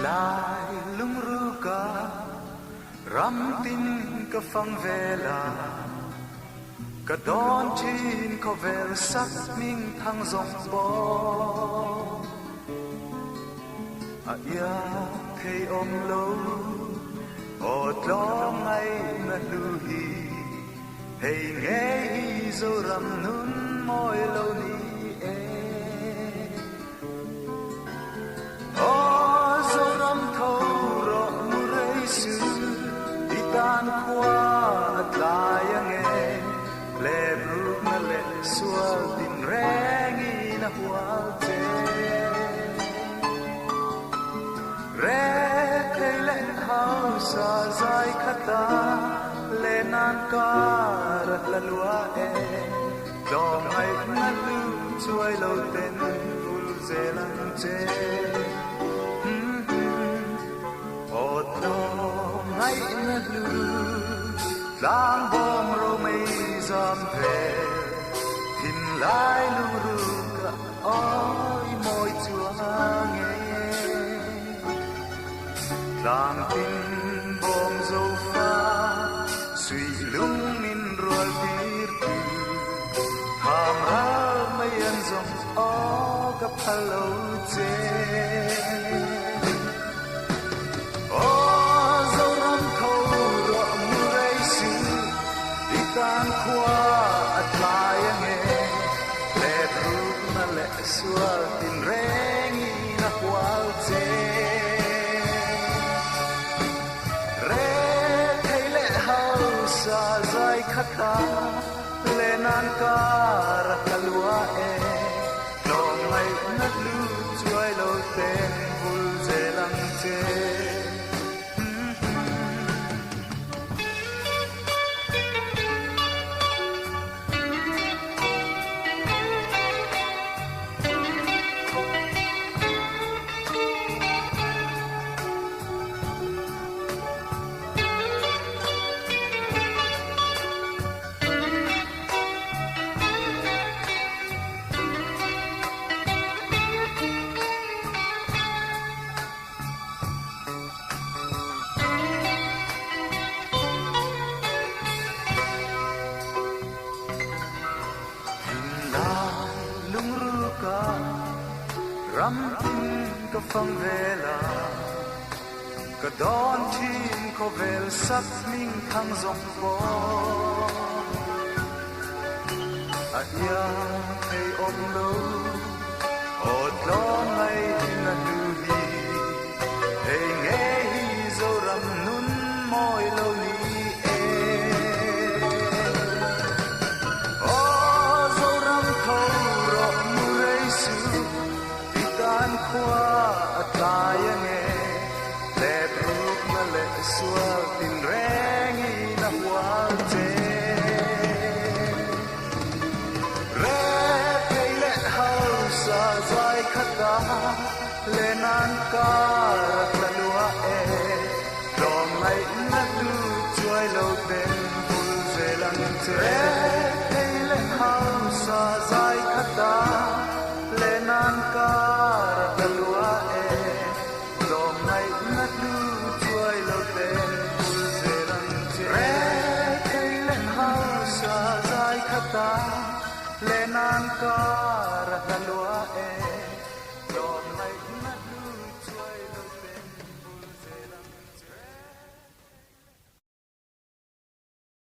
lai lung ru ka ram tin ka phang vela ka don chin ko vel sắc minh thăng dòng bó a ya thei om lo ot lo ngay na lu hi hey nghe hi zo ram nun moi lo ni e o zo ram tho ro mu rei su di tan kwa at lai ange le bru na le sual din rengi na hual te re thei le hau sa zai khata le nan ka rat la lua e do mai na lu chuai lo ten ul ze lan che o do mai na lu lang bom ro mai zam pe hin lai lu ru ka oi moi chuang e lang tin bom zo fa suy lung min rual tir tu tham ra mai an zong o ka phalo che o zo ram tho ro mu rei su di tan khwa at lai ange le ru na le sual tin rengi na kwal che sa zai khata le nan ka rat la lua e lo mai na lu chuai lo ten bul ze lang che ram tin ka phang vela ka don chin ko vel sắc minh thăng dòng bó a ya thei om lo ot lo mai na lu hi hey nghe hi zo ram nun moi lo ni e o zo ram tho ro mu rei su tan khwa at lai ange le bruk na le sual tin rengi na hual che re thei le hau sa zai khata le nan ka rat la lua e dom mai na lu chuai lo ten bul ze lang che re thei le hau sa zai khata le nan ka kalua e lo mai na lu chuai lo ten bul ze lang che re thei le hau sa zai khata le nan ka kalua